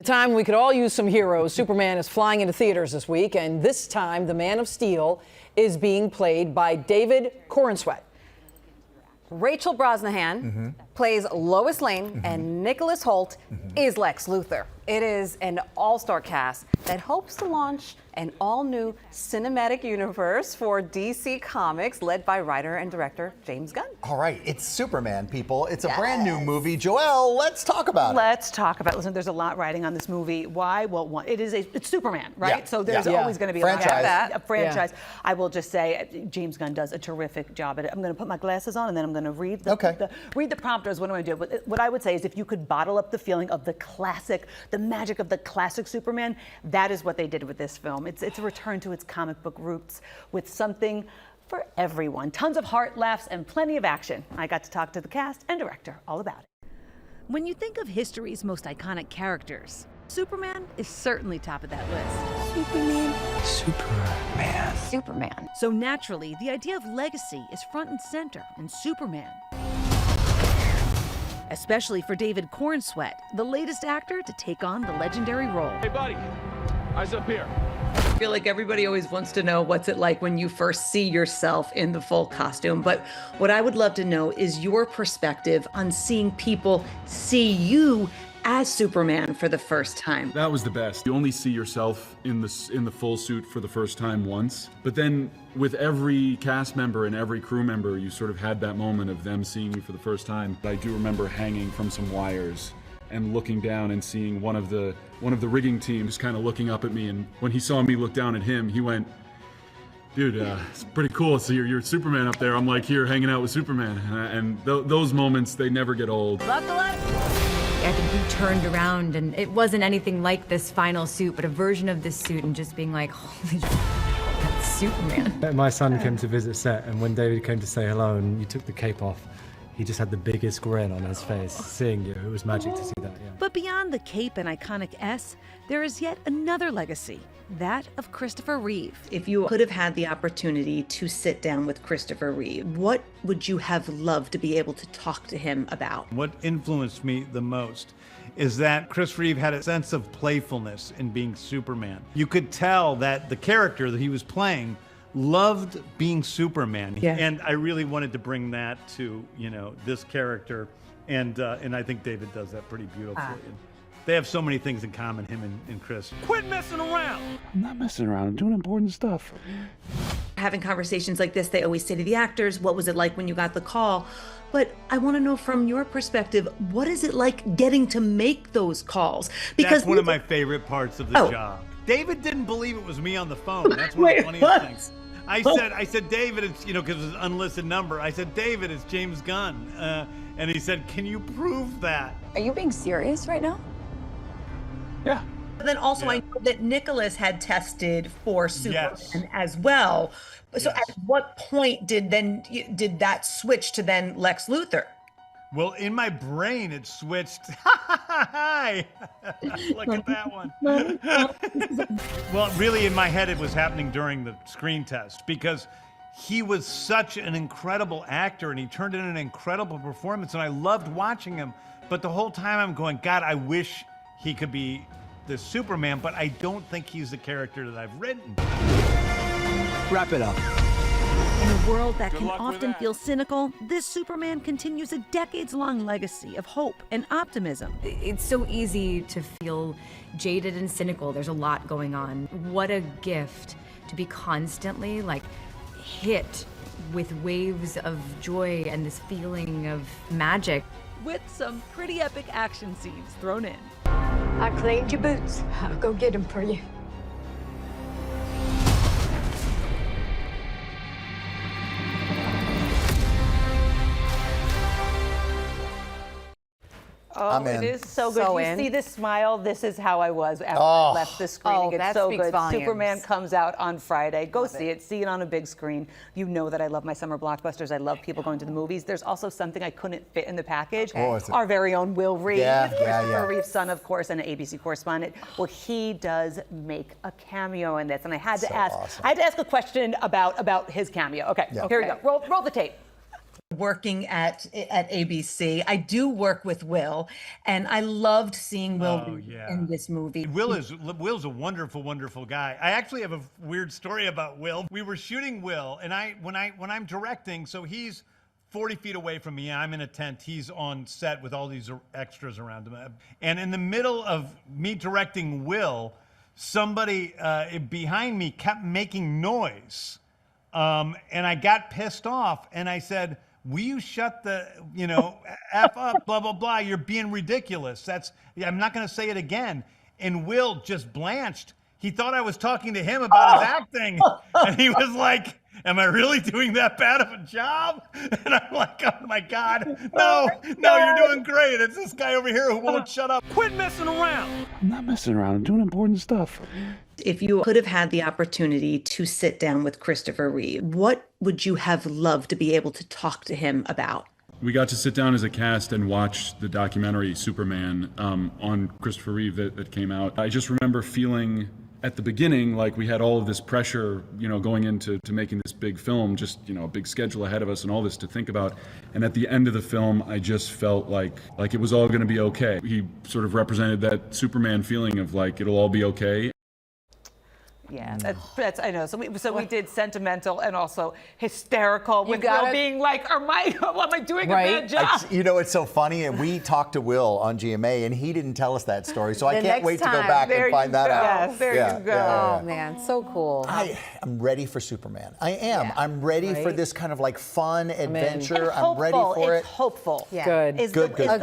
time we could all use some heroes. Superman is flying into theaters this week, and this time the Man of Steel is being played by David Corenswet. Rachel Brosnahan plays Lois Lane, and Nicholas Hoult is Lex Luthor. It is an all-star cast that hopes to launch an all-new cinematic universe for DC Comics, led by writer and director James Gunn. All right, it's Superman, people. It's a brand new movie. Joelle, let's talk about it. Let's talk about it. Listen, there's a lot riding on this movie. Why? Well, one, it's Superman, right? Yeah. So there's always going to be a franchise. I will just say James Gunn does a terrific job at it. I'm going to put my glasses on and then I'm going to read the prompters. What am I going to do? What I would say is, if you could bottle up the feeling of the classic, the magic of the classic Superman, that is what they did with this film. It's a return to its comic book roots with something for everyone. Tons of heart, laughs, and plenty of action. I got to talk to the cast and director all about it. When you think of history's most iconic characters, Superman is certainly top of that list. Superman. So naturally, the idea of legacy is front and center in Superman. Especially for David Corenswet, the latest actor to take on the legendary role. Hey buddy, eyes up here. I feel like everybody always wants to know what's it like when you first see yourself in the full costume. But what I would love to know is your perspective on seeing people see you as Superman for the first time. That was the best. You only see yourself in the full suit for the first time once, but then with every cast member and every crew member, you sort of had that moment of them seeing you for the first time. I do remember hanging from some wires and looking down and seeing one of the rigging team just kind of looking up at me, and when he saw me look down at him, he went, "Dude, it's pretty cool. So you're Superman up there." I'm like here hanging out with Superman, and those moments, they never get old. I think he turned around and it wasn't anything like this final suit, but a version of this suit, and just being like, holy shit, that's Superman. My son came to visit set, and when David came to say hello and you took the cape off, he just had the biggest grin on his face seeing you. It was magic to see that, yeah. But beyond the cape and iconic S, there is yet another legacy, that of Christopher Reeve. If you could have had the opportunity to sit down with Christopher Reeve, what would you have loved to be able to talk to him about? What influenced me the most is that Chris Reeve had a sense of playfulness in being Superman. You could tell that the character that he was playing loved being Superman. Yeah. And I really wanted to bring that to, this character. And I think David does that pretty beautifully. They have so many things in common, him and Chris. Quit messing around. I'm not messing around. I'm doing important stuff. Having conversations like this, they always say to the actors, what was it like when you got the call? But I want to know from your perspective, what is it like getting to make those calls? Because that's one of my favorite parts of the job. David didn't believe it was me on the phone. That's one of the funniest things. I said, David, it's, because it was an unlisted number. I said, David, it's James Gunn. And he said, can you prove that? Are you being serious right now? Yeah. But then also I know that Nicholas had tested for Superman as well. So at what point did that switch to then Lex Luthor? Well, in my brain, it switched. Hi! Look at that one. Well, really, in my head, it was happening during the screen test, because he was such an incredible actor, and he turned in an incredible performance, and I loved watching him. But the whole time I'm going, God, I wish he could be the Superman, but I don't think he's the character that I've written. Wrap it up. In a world that can often feel cynical, this Superman continues a decades-long legacy of hope and optimism. It's so easy to feel jaded and cynical. There's a lot going on. What a gift to be constantly hit with waves of joy and this feeling of magic. With some pretty epic action scenes thrown in. I cleaned your boots. I'll go get them for you. Oh, it is so good. You see this smile? This is how I was after I left the screening. It's so good. Volumes. Superman comes out on Friday. Go see it. See it on a big screen. You know that I love my summer blockbusters. I love people going to the movies. There's also something I couldn't fit in the package. Our very own Will Reeve, Christopher Reeve's son, of course, and an ABC correspondent. Well, he does make a cameo in this, and I had to ask. I had to ask a question about his cameo. Okay, here we go. Roll the tape. working at ABC. I do work with Will, and I loved seeing Will in this movie. Will's a wonderful, wonderful guy. I actually have a weird story about Will. We were shooting Will, and when I'm directing, so he's 40 feet away from me. I'm in a tent. He's on set with all these extras around him. And in the middle of me directing Will, somebody behind me kept making noise. And I got pissed off, and I said, will you shut the, F up, blah, blah, blah. You're being ridiculous. I'm not going to say it again. And Will just blanched. He thought I was talking to him about his acting. And he was like, am I really doing that bad of a job? And I'm like, oh my God, no, you're doing great. It's this guy over here who won't shut up. Quit messing around. I'm not messing around. I'm doing important stuff. If you could have had the opportunity to sit down with Christopher Reeve, what would you have loved to be able to talk to him about? We got to sit down as a cast and watch the documentary Superman on Christopher Reeve that came out. I just remember feeling at the beginning like we had all of this pressure, going into making this big film, just, a big schedule ahead of us and all this to think about. And at the end of the film, I just felt like it was all going to be okay. He sort of represented that Superman feeling of like, it'll all be okay. Yeah, that's I know. So we did sentimental and also hysterical with Will being like, am I doing a bad job? It's so funny. And we talked to Will on GMA, and he didn't tell us that story. So I can't wait to go back and find that out. Yes, there you go. Yeah. Oh man, so cool. I'm ready for Superman. I am. Yeah. I'm ready for this kind of like fun adventure. I'm ready for it. It's hopeful. Yeah. Good. Good.